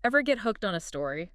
Ever get hooked on a story?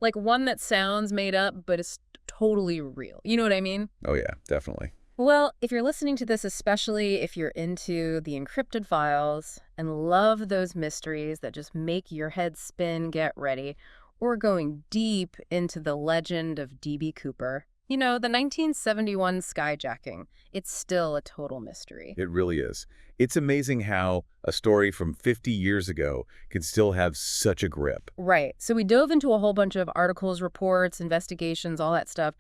Like one that sounds made up, but is totally real. You know what I mean? Oh yeah, definitely. Well, if you're listening to this, especially if you're into the encrypted files and love those mysteries that just make your head spin, get ready, or going deep into the legend of D.B. Cooper, the 1971 skyjacking, it's still a total mystery. It really is. It's amazing how a story from 50 years ago can still have such a grip. Right. So we dove into a whole bunch of articles, reports, investigations, all that stuff.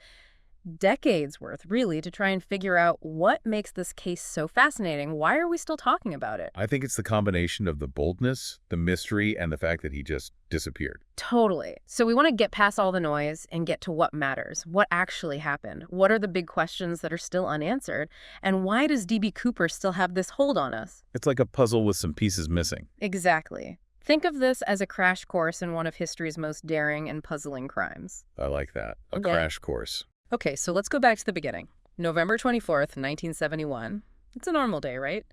Decades worth, really, to try and figure out what makes this case so fascinating. Why are we still talking about it? I think it's the combination of the boldness, the mystery, and the fact that he just disappeared. Totally. So we want to get past all the noise and get to what matters. What actually happened? What are the big questions that are still unanswered? And why does D.B. Cooper still have this hold on us? It's like a puzzle with some pieces missing. Exactly. Think of this as a crash course in one of history's most daring and puzzling crimes. I like that. A Yeah. crash course. Okay, so let's go back to the beginning. November 24th, 1971. It's a normal day, right?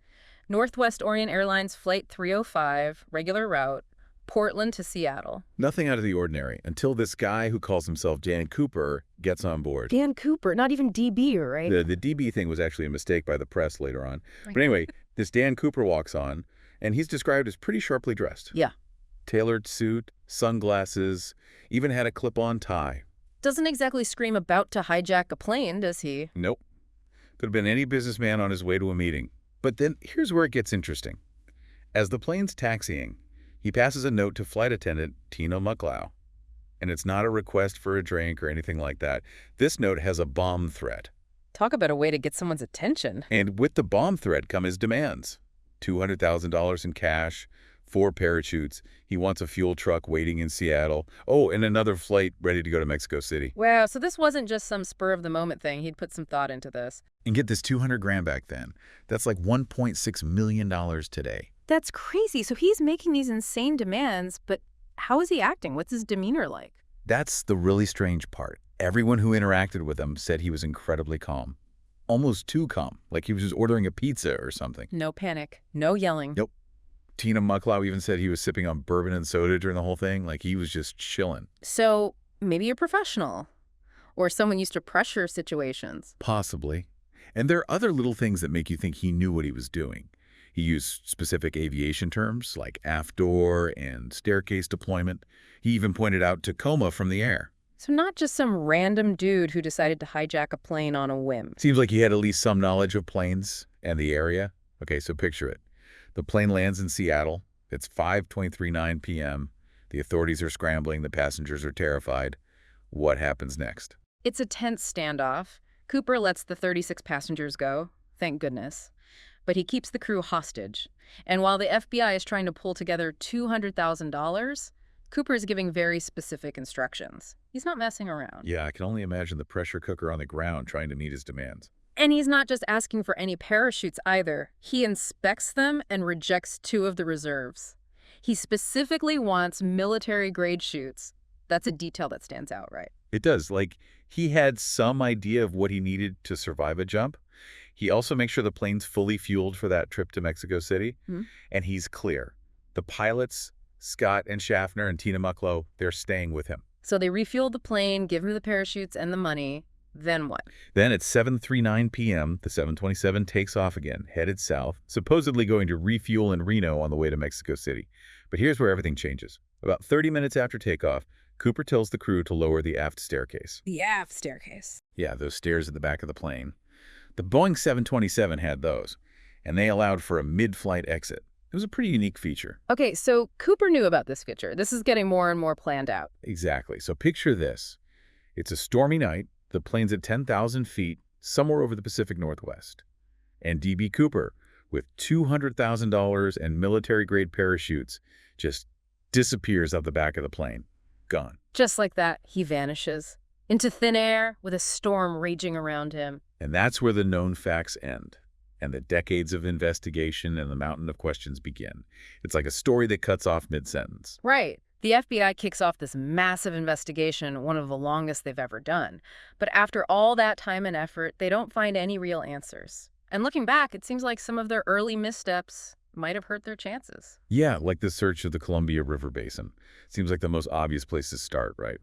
Northwest Orient Airlines Flight 305, regular route, Portland to Seattle. Nothing out of the ordinary until this guy who calls himself Dan Cooper gets on board. Dan Cooper, not even DB, right? The DB thing was actually a mistake by the press later on. Right. But anyway, this Dan Cooper walks on, and he's described as pretty sharply dressed. Yeah. Tailored suit, sunglasses, even had a clip-on tie. Doesn't exactly scream about to hijack a plane, does he? Nope. Could have been any businessman on his way to a meeting. But then here's where it gets interesting. As the plane's taxiing, he passes a note to flight attendant Tina Mucklow. And it's not a request for a drink or anything like that. This note has a bomb threat. Talk about a way to get someone's attention. And with the bomb threat come his demands. $200,000 in cash, 4 parachutes. He wants a fuel truck waiting in Seattle. Oh, and another flight ready to go to Mexico City. Wow, so this wasn't just some spur-of-the-moment thing. He'd put some thought into this. And get this 200 grand back then. That's like $1.6 million today. That's crazy. So he's making these insane demands, but how is he acting? What's his demeanor like? That's the really strange part. Everyone who interacted with him said he was incredibly calm. Almost too calm, like he was just ordering a pizza or something. No panic, no yelling. Nope. Tina Mucklow even said he was sipping on bourbon and soda during the whole thing, like he was just chilling. So maybe a professional or someone used to pressure situations. Possibly. And there are other little things that make you think he knew what he was doing. He used specific aviation terms like aft door and staircase deployment. He even pointed out Tacoma from the air. So not just some random dude who decided to hijack a plane on a whim. Seems like he had at least some knowledge of planes and the area. Okay, so picture it. The plane lands in Seattle. It's 5:23 p.m. The authorities are scrambling. The passengers are terrified. What happens next? It's a tense standoff. Cooper lets the 36 passengers go, thank goodness. But he keeps the crew hostage. And while the FBI is trying to pull together $200,000, Cooper is giving very specific instructions. He's not messing around. Yeah, I can only imagine the pressure cooker on the ground trying to meet his demands. And he's not just asking for any parachutes either. He inspects them and rejects 2 of the reserves. He specifically wants military-grade chutes. That's a detail that stands out, right? It does. Like, he had some idea of what he needed to survive a jump. He also makes sure the plane's fully fueled for that trip to Mexico City. And he's clear. The pilots, Scott and Schaffner and Tina Mucklow, they're staying with him. So they refuel the plane, give him the parachutes and the money. Then what? Then at 7:39 p.m., the 727 takes off again, headed south, supposedly going to refuel in Reno on the way to Mexico City. But here's where everything changes. About 30 minutes after takeoff, Cooper tells the crew to lower the aft staircase. The aft staircase. Yeah, those stairs at the back of the plane. The Boeing 727 had those, and they allowed for a mid-flight exit. It was a pretty unique feature. Okay, so Cooper knew about this feature. This is getting more and more planned out. Exactly. So picture this. It's a stormy night. The plane's at 10,000 feet, somewhere over the Pacific Northwest. And D.B. Cooper, with $200,000 and military-grade parachutes, just disappears out the back of the plane. Gone. Just like that, he vanishes into thin air with a storm raging around him. And that's where the known facts end. And the decades of investigation and the mountain of questions begin. It's like a story that cuts off mid-sentence. Right. The FBI kicks off this massive investigation, one of the longest they've ever done. But after all that time and effort, they don't find any real answers. And looking back, it seems like some of their early missteps might have hurt their chances. Yeah, like the search of the Columbia River Basin. Seems like the most obvious place to start, right?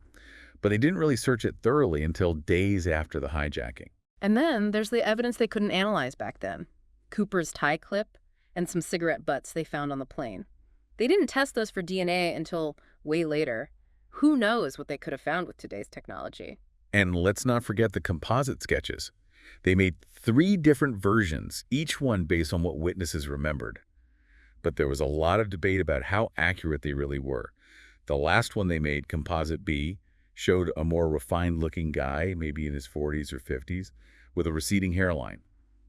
But they didn't really search it thoroughly until days after the hijacking. And then there's the evidence they couldn't analyze back then. Cooper's tie clip and some cigarette butts they found on the plane. They didn't test those for DNA until way later. Who knows what they could have found with today's technology? And let's not forget the composite sketches. They made 3 different versions, each one based on what witnesses remembered. But there was a lot of debate about how accurate they really were. The last one they made, Composite B, showed a more refined-looking guy, maybe in his 40s or 50s, with a receding hairline.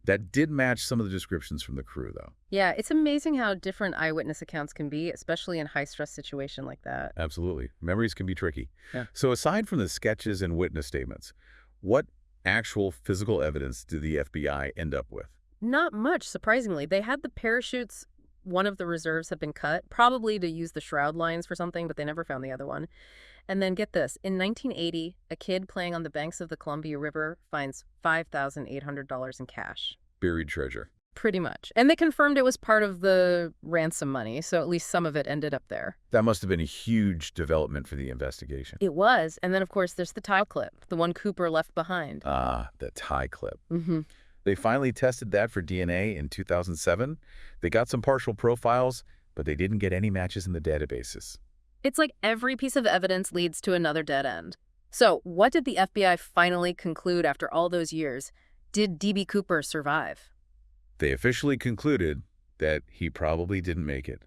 That did match some of the descriptions from the crew, though. Yeah, it's amazing how different eyewitness accounts can be, especially in high-stress situation like that. Absolutely. Memories can be tricky. Yeah. So aside from the sketches and witness statements, what actual physical evidence did the FBI end up with? Not much, surprisingly. They had the parachutes. One of the reserves had been cut, probably to use the shroud lines for something, but they never found the other one. And then get this, in 1980, a kid playing on the banks of the Columbia River finds $5,800 in cash. Buried treasure. Pretty much. And they confirmed it was part of the ransom money, so at least some of it ended up there. That must have been a huge development for the investigation. It was. And then, of course, there's the tie clip, the one Cooper left behind. Ah, the tie clip. Mm-hmm. They finally tested that for DNA in 2007. They got some partial profiles, but they didn't get any matches in the databases. It's like every piece of evidence leads to another dead end. So what did the FBI finally conclude after all those years? Did D.B. Cooper survive? They officially concluded that he probably didn't make it.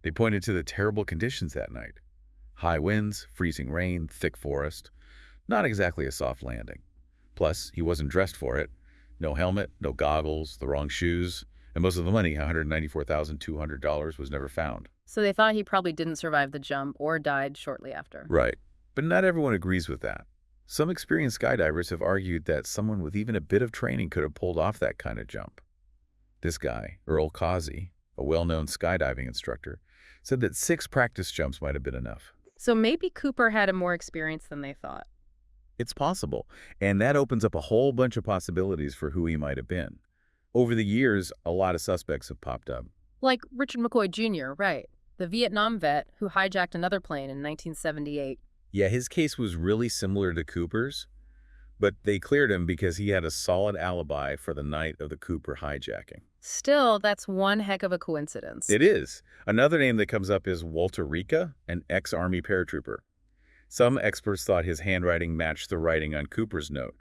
They pointed to the terrible conditions that night. High winds, freezing rain, thick forest. Not exactly a soft landing. Plus, he wasn't dressed for it. No helmet, no goggles, the wrong shoes, and most of the money, $194,200, was never found. So they thought he probably didn't survive the jump or died shortly after. Right. But not everyone agrees with that. Some experienced skydivers have argued that someone with even a bit of training could have pulled off that kind of jump. This guy, Earl Causey, a well-known skydiving instructor, said that 6 practice jumps might have been enough. So maybe Cooper had a more experience than they thought. It's possible, and that opens up a whole bunch of possibilities for who he might have been. Over the years, a lot of suspects have popped up. Like Richard McCoy Jr., right? The Vietnam vet who hijacked another plane in 1978. Yeah, his case was really similar to Cooper's, but they cleared him because he had a solid alibi for the night of the Cooper hijacking. Still, that's one heck of a coincidence. It is. Another name that comes up is Walter Rica, an ex-Army paratrooper. Some experts thought his handwriting matched the writing on Cooper's note,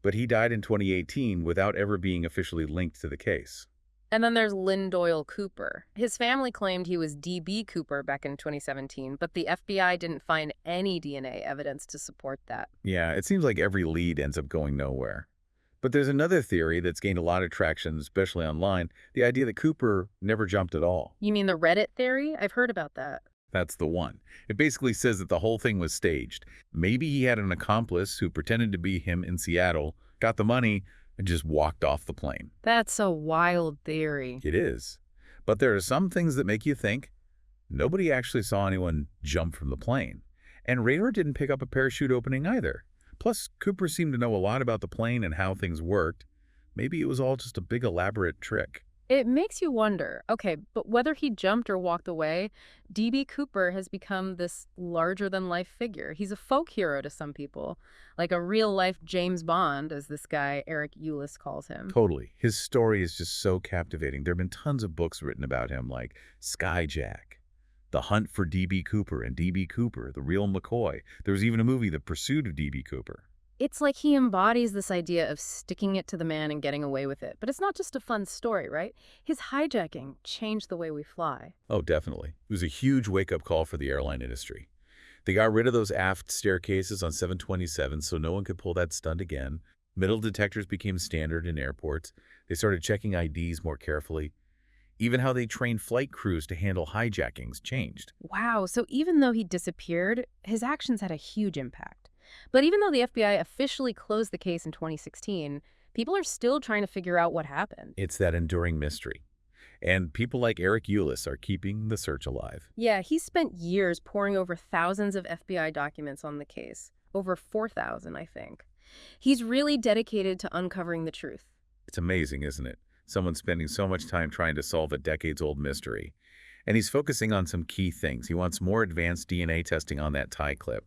but he died in 2018 without ever being officially linked to the case. And then there's Lynn Doyle Cooper. His family claimed he was D.B. Cooper back in 2017, but the FBI didn't find any DNA evidence to support that. Yeah, it seems like every lead ends up going nowhere. But there's another theory that's gained a lot of traction, especially online, the idea that Cooper never jumped at all. You mean the Reddit theory? I've heard about that. That's the one. It basically says that the whole thing was staged. Maybe he had an accomplice who pretended to be him in Seattle, got the money, and just walked off the plane. That's a wild theory. It is. But there are some things that make you think nobody actually saw anyone jump from the plane. And radar didn't pick up a parachute opening either. Plus, Cooper seemed to know a lot about the plane and how things worked. Maybe it was all just a big elaborate trick. It makes you wonder, okay, but whether he jumped or walked away, D.B. Cooper has become this larger-than-life figure. He's a folk hero to some people, like a real-life James Bond, as this guy Eric Ulis calls him. Totally. His story is just so captivating. There have been tons of books written about him, like Skyjack, The Hunt for D.B. Cooper, and D.B. Cooper, The Real McCoy. There was even a movie, The Pursuit of D.B. Cooper. It's like he embodies this idea of sticking it to the man and getting away with it. But it's not just a fun story, right? His hijacking changed the way we fly. Oh, definitely. It was a huge wake-up call for the airline industry. They got rid of those aft staircases on 727 so no one could pull that stunt again. Metal detectors became standard in airports. They started checking IDs more carefully. Even how they trained flight crews to handle hijackings changed. Wow, so even though he disappeared, his actions had a huge impact. But even though the FBI officially closed the case in 2016, people are still trying to figure out what happened. It's that enduring mystery. And people like Eric Ulis are keeping the search alive. Yeah, he spent years poring over thousands of FBI documents on the case. Over 4,000, I think. He's really dedicated to uncovering the truth. It's amazing, isn't it? Someone spending so much time trying to solve a decades-old mystery. And he's focusing on some key things. He wants more advanced DNA testing on that tie clip.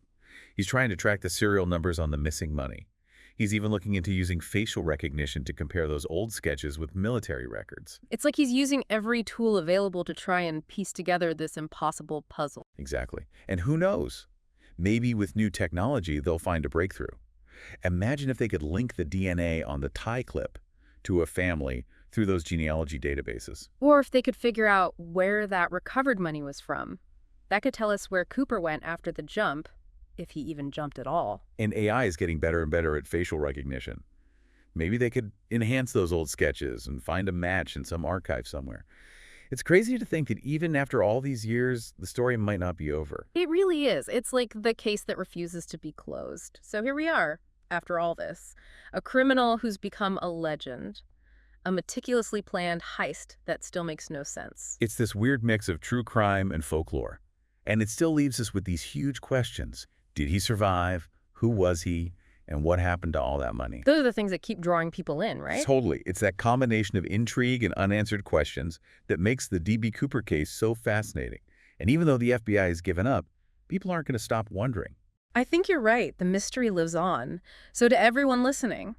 He's trying to track the serial numbers on the missing money. He's even looking into using facial recognition to compare those old sketches with military records. It's like he's using every tool available to try and piece together this impossible puzzle. Exactly. And who knows? Maybe with new technology, they'll find a breakthrough. Imagine if they could link the DNA on the tie clip to a family through those genealogy databases. Or if they could figure out where that recovered money was from. That could tell us where Cooper went after the jump, if he even jumped at all. And AI is getting better and better at facial recognition. Maybe they could enhance those old sketches and find a match in some archive somewhere. It's crazy to think that even after all these years, the story might not be over. It really is. It's like the case that refuses to be closed. So here we are, after all this. A criminal who's become a legend. A meticulously planned heist that still makes no sense. It's this weird mix of true crime and folklore. And it still leaves us with these huge questions. Did he survive? Who was he? And what happened to all that money? Those are the things that keep drawing people in, right? Totally. It's that combination of intrigue and unanswered questions that makes the D.B. Cooper case so fascinating. And even though the FBI has given up, people aren't going to stop wondering. I think you're right. The mystery lives on. So to everyone listening,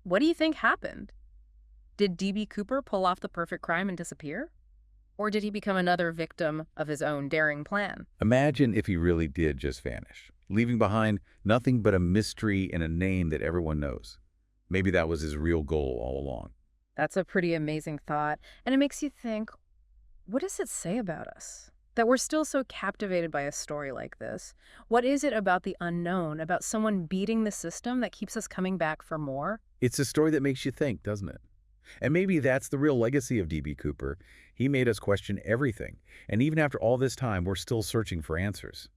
what do you think happened? Did D.B. Cooper pull off the perfect crime and disappear? Or did he become another victim of his own daring plan? Imagine if he really did just vanish, leaving behind nothing but a mystery and a name that everyone knows. Maybe that was his real goal all along. That's a pretty amazing thought. And it makes you think, what does it say about us? That we're still so captivated by a story like this? What is it about the unknown, about someone beating the system that keeps us coming back for more? It's a story that makes you think, doesn't it? And maybe that's the real legacy of D.B. Cooper. He made us question everything. And even after all this time, we're still searching for answers.